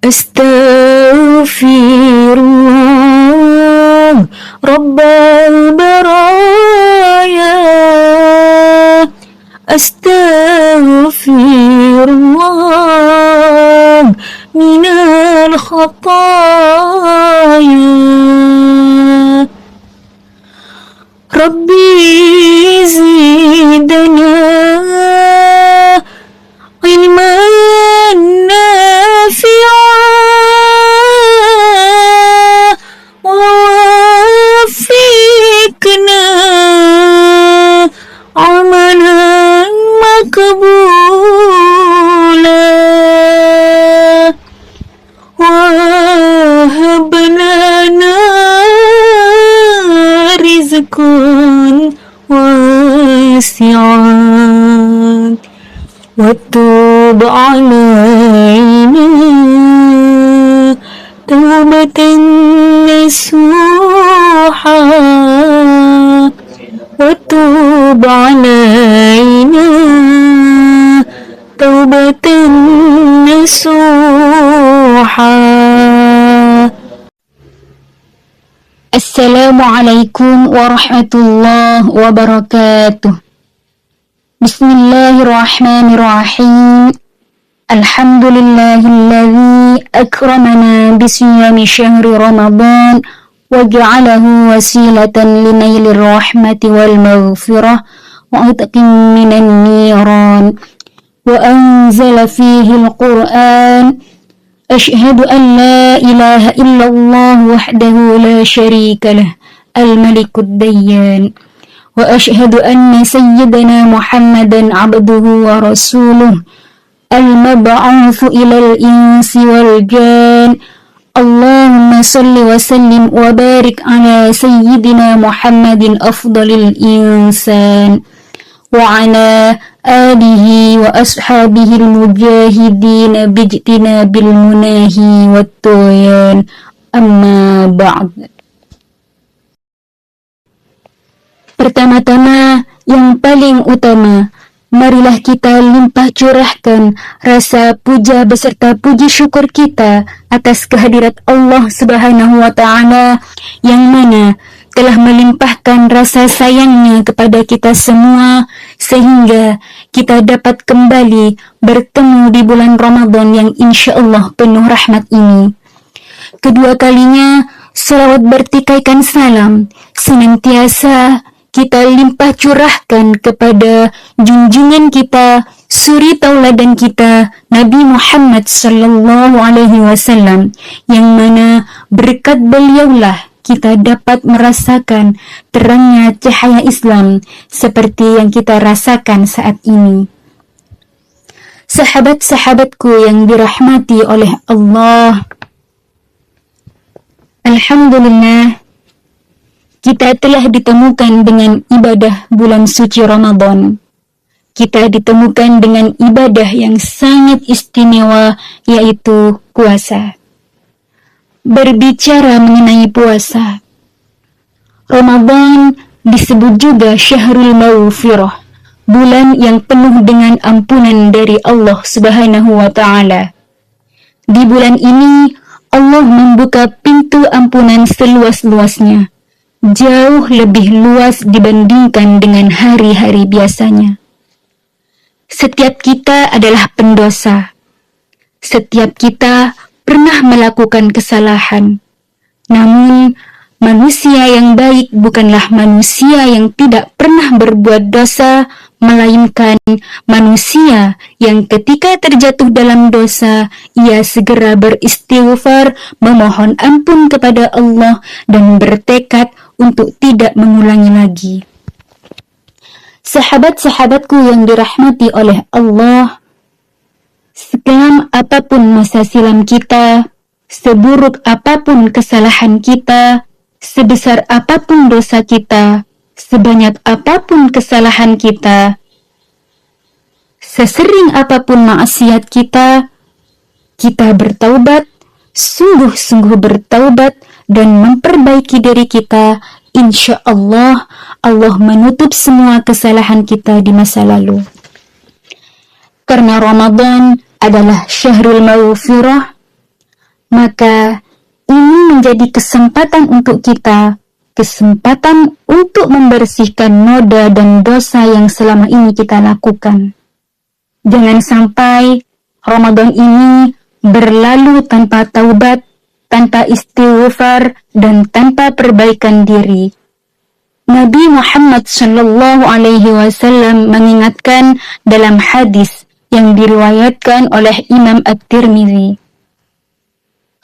Astaghfirullah Rabbal baraya. Astaghfirullah minal khataya. Rabbi zidna ilman nafi'an wa wafiqna amalan makbula wa hab lana rizqan wasi'an wa tub alaina taubatan nasuha wa tub alaina taubatan nasuha. Assalamualaikum warahmatullahi wabarakatuh. Bismillahirrahmanirrahim. Alhamdulillahilladzi akramana bisiyami syahri Ramadan wa ja'alahu wasilatan linailir rahmati wal maghfirah wa itqin minan niran wa anzala fihi al-Qur'an. Ashhadu an la ilaha illallah wahdahu la syarika lah al-malikud dayyan wa ashhadu anna sayyidana Muhammadan abduhu wa rasuluh al-mab'utsu ilal insi wal jan. Allahumma salli wa sallim wa barik ala sayyidina Muhammadin afdalil insan wa ala alihi wa ashabihi al-mujahidin bijtinabil munahi wat tuyan. Amma ba'd. Pertama-tama, yang paling utama, marilah kita limpah curahkan rasa puja beserta puji syukur kita atas kehadirat Allah Subhanahu wa Ta'ala yang mana telah melimpahkan rasa sayangnya kepada kita semua sehingga kita dapat kembali bertemu di bulan Ramadan yang insya Allah penuh rahmat ini. Kedua kalinya, salawat bertikaikan salam senantiasa kita limpah curahkan kepada junjungan kita, suri tauladan kita, Nabi Muhammad sallallahu alaihi wasallam, yang mana berkat beliaulah kita dapat merasakan terangnya cahaya Islam seperti yang kita rasakan saat ini. Sahabat-sahabatku yang dirahmati oleh Allah, alhamdulillah, kita telah ditemukan dengan ibadah bulan suci Ramadan. Kita ditemukan dengan ibadah yang sangat istimewa, yaitu puasa. Berbicara mengenai puasa, Ramadan disebut juga Syahrul Maghfirah, bulan yang penuh dengan ampunan dari Allah Subhanahu wa Ta'ala. Di bulan ini Allah membuka pintu ampunan seluas-luasnya, jauh lebih luas dibandingkan dengan hari-hari biasanya. Setiap kita adalah pendosa. Setiap kita pernah melakukan kesalahan. Namun, manusia yang baik bukanlah manusia yang tidak pernah berbuat dosa, melainkan manusia yang ketika terjatuh dalam dosa, ia segera beristighfar, memohon ampun kepada Allah, dan bertekad untuk tidak mengulangi lagi. Sahabat-sahabatku yang dirahmati oleh Allah, sekelam apapun masa silam kita, seburuk apapun kesalahan kita, sebesar apapun dosa kita, sebanyak apapun kesalahan kita, sesering apapun maksiat kita, kita bertaubat, sungguh-sungguh bertaubat dan memperbaiki diri kita. Insya Allah, Allah menutup semua kesalahan kita di masa lalu. Karena Ramadan adalah Syahrul Maghfirah, Maka ini menjadi kesempatan untuk kita, kesempatan untuk membersihkan noda dan dosa yang selama ini kita lakukan. Jangan sampai Ramadan ini berlalu tanpa taubat, tanpa istighfar, dan tanpa perbaikan diri. Nabi Muhammad Shallallahu Alaihi Wasallam mengingatkan dalam hadis yang diriwayatkan oleh Imam At-Tirmidzi.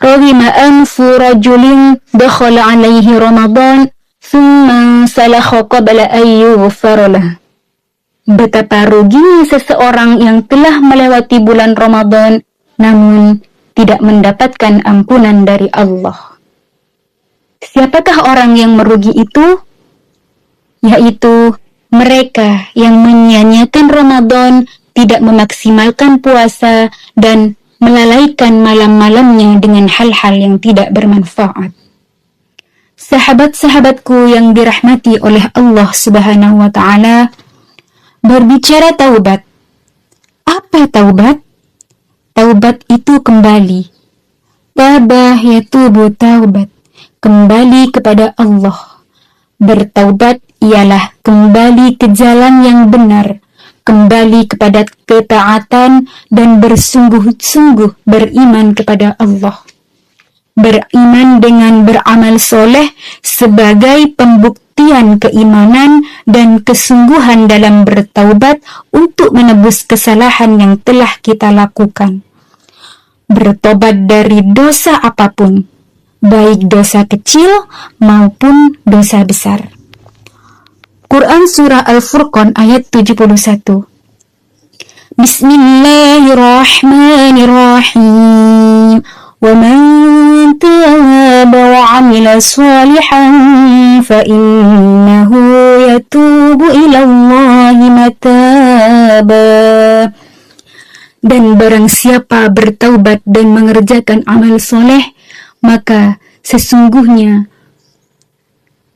Rawima anfu rajulin dakhala alaihi Ramadan thumma salakha qabla an yughfara lah. Betapa ruginya seseorang yang telah melewati bulan Ramadan namun tidak mendapatkan ampunan dari Allah. Siapakah orang yang merugi itu? Yaitu mereka yang menyia-nyiakan Ramadan, tidak memaksimalkan puasa, dan melalaikan malam-malamnya dengan hal-hal yang tidak bermanfaat. Sahabat-sahabatku yang dirahmati oleh Allah Subhanahu wa Ta'ala, berbicara taubat. Apa taubat? Taubat itu kembali. Tabah yatubu taubat. Kembali kepada Allah. Bertaubat ialah kembali ke jalan yang benar, kembali kepada ketaatan dan bersungguh-sungguh beriman kepada Allah. Beriman dengan beramal soleh sebagai pembuktian keimanan dan kesungguhan dalam bertaubat untuk menebus kesalahan yang telah kita lakukan. Bertobat dari dosa apapun, baik dosa kecil maupun dosa besar. Quran Surah Al-Furqan ayat 71. Bismillahirrahmanirrahim. Wa man taba wa 'amila shalihan fa innahu yatubu ila Allahi mataba. Dan barang siapa bertaubat dan mengerjakan amal soleh, maka sesungguhnya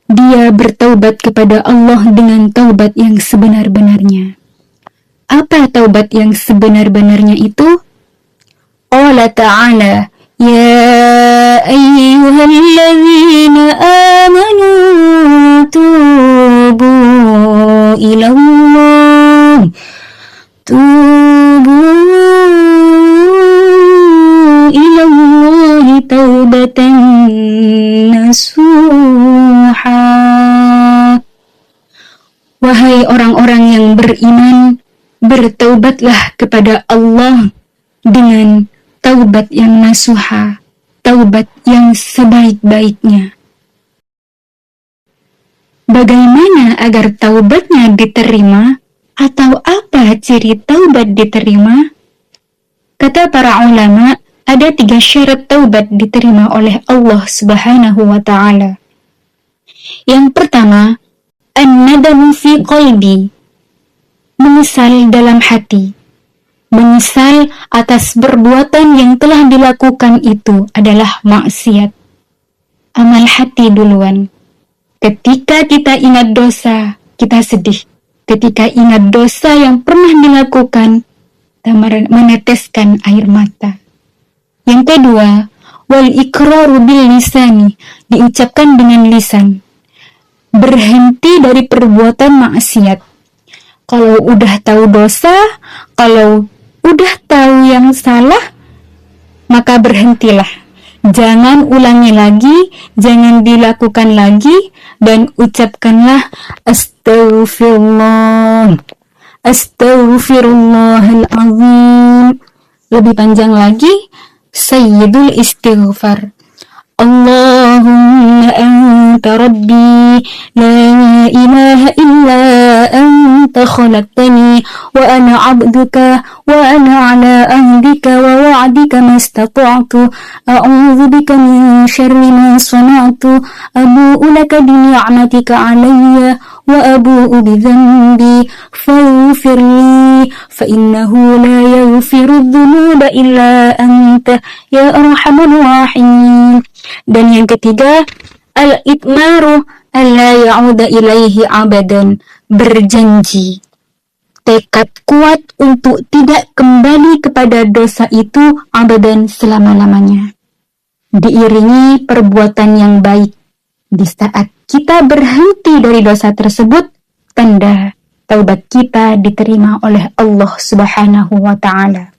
dia bertaubat kepada Allah dengan taubat yang sebenar-benarnya. Apa taubat yang sebenar-benarnya itu? Allah Ta'ala, Ya ayyuhalladzina amanu tubu ilallah. Tubu ilallahi taubatan nasuha. Wahai orang-orang yang beriman, bertaubatlah kepada Allah dengan taubat yang nasuha, taubat yang sebaik-baiknya. Bagaimana agar taubatnya diterima? Atau apa ciri taubat diterima? Kata para ulama, ada 3 syarat taubat diterima oleh Allah Subhanahu wa Ta'ala. Yang pertama, an-nadamu fi qalbi, menyesal dalam hati. Menyesal atas perbuatan yang telah dilakukan itu adalah maksiat. Amal hati duluan. Ketika kita ingat dosa, kita sedih. Ketika ingat dosa yang pernah dilakukan, kita meneteskan air mata. Yang kedua, wal iqraru bil lisani, diucapkan dengan lisan. Berhenti dari perbuatan maksiat. Kalau udah tahu dosa, kalau udah tahu yang salah, maka berhentilah. Jangan ulangi lagi, jangan dilakukan lagi, dan ucapkanlah astaghfirullah, astaghfirullahalazim. Lebih panjang lagi, sayyidul istighfar. Allahumma anta rabbi, la ilaha illa anta khalaqtani, wa ana abduka, wa ana ala ahdika wa wa'dika mastata'tu, a'udzu bika min syarri ma sana'tu, abu'u laka bi ni'matika alayya, wa abu'u bi dhanbi, faghfir li, fa innahu la yaghfiru dhunuba illa anta, ya arhamar rahimin. Dan yang ketiga, al-itmaru alla ya'uda ilaihi abadan, berjanji, tekad kuat untuk tidak kembali kepada dosa itu abadan, selama-lamanya. diiringi perbuatan yang baik. Di saat kita berhenti dari dosa tersebut, tanda taubat kita diterima oleh Allah Subhanahu wa Ta'ala.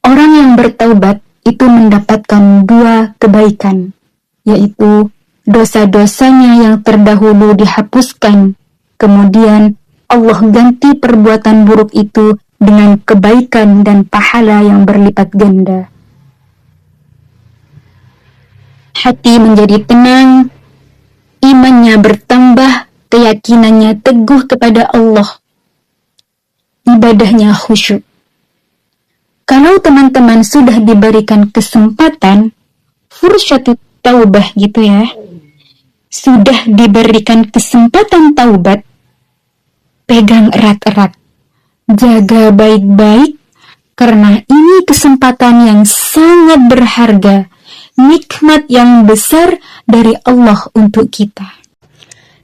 Orang yang bertaubat itu mendapatkan dua kebaikan, yaitu dosa-dosanya yang terdahulu dihapuskan, kemudian Allah ganti perbuatan buruk itu dengan kebaikan dan pahala yang berlipat ganda. Hati menjadi tenang, imannya bertambah, keyakinannya teguh kepada Allah, ibadahnya khusyuk. Kalau teman-teman sudah diberikan kesempatan, fursyatut taubah gitu ya, sudah diberikan kesempatan taubat, pegang erat-erat, jaga baik-baik, karena ini kesempatan yang sangat berharga, nikmat yang besar dari Allah untuk kita.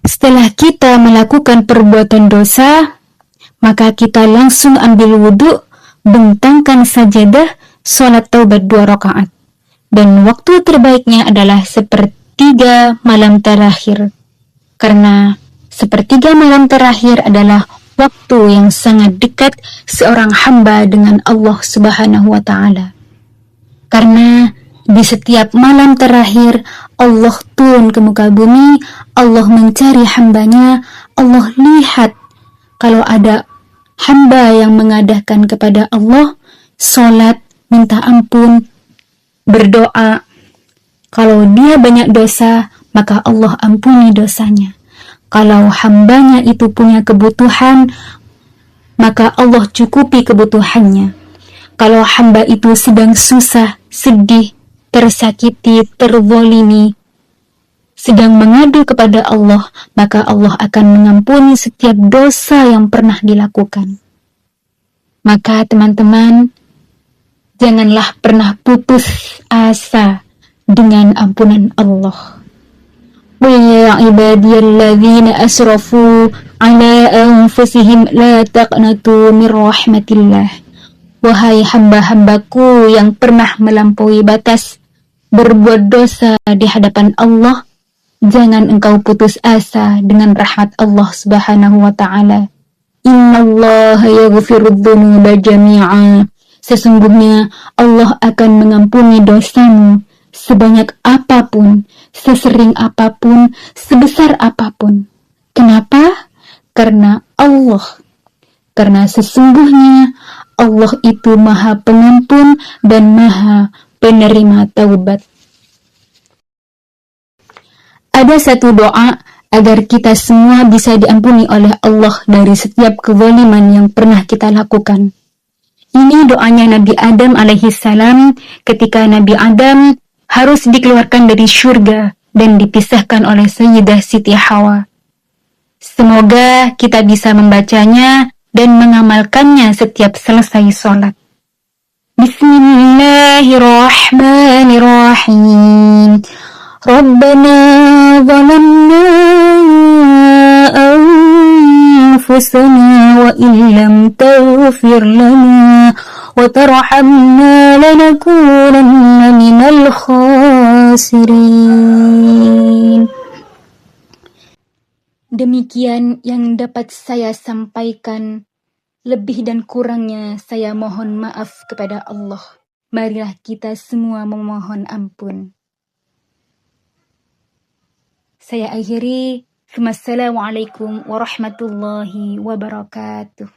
Setelah kita melakukan perbuatan dosa, maka kita langsung ambil wudhu, bentangkan sajadah, sholat taubat 2 rakaat. Dan waktu terbaiknya adalah sepertiga malam terakhir. Karena sepertiga malam terakhir adalah waktu yang sangat dekat seorang hamba dengan Allah Subhanahu wa Ta'ala. Karena di setiap malam terakhir Allah turun ke muka bumi, Allah mencari hambanya, Allah lihat kalau ada hamba yang mengadakan kepada Allah sholat, minta ampun, berdoa. Kalau dia banyak dosa, maka Allah ampuni dosanya. Kalau hambanya itu punya kebutuhan, maka Allah cukupi kebutuhannya. Kalau hamba itu sedang susah, sedih, tersakiti, terzalimi, sedang mengadu kepada Allah, maka Allah akan mengampuni setiap dosa yang pernah dilakukan. Maka teman-teman, janganlah pernah putus asa dengan ampunan Allah. Ya ibadiyalladzina asrafu ala anfusihim la taqnatu min rahmatillah. Wahai hamba-hambaku yang pernah melampaui batas, berbuat dosa di hadapan Allah, jangan engkau putus asa dengan rahmat Allah Subhanahu wa Ta'ala. Innallaha yaghfirudz dzunuba jami'a. Sesungguhnya Allah akan mengampuni dosamu sebanyak apapun, sesering apapun, sebesar apapun. Kenapa? Karena sesungguhnya Allah itu Maha Pengampun dan Maha Penerima Taubat. Ada satu doa agar kita semua bisa diampuni oleh Allah dari setiap kezaliman yang pernah kita lakukan. Ini doanya Nabi Adam alaihissalam ketika Nabi Adam harus dikeluarkan dari surga dan dipisahkan oleh Sayyidah Siti Hawa. Semoga kita bisa membacanya dan mengamalkannya setiap selesai sholat. Bismillahirrahmanirrahim. Rabbana zalamna anfusana wa illam taghfir lana wa tarhamna lanakunanna minal khasirin. Demikian yang dapat saya sampaikan. Lebih dan kurangnya saya mohon maaf kepada Allah. Marilah kita semua memohon ampun. Saya akhiri. Wassalamualaikum warahmatullahi wabarakatuh.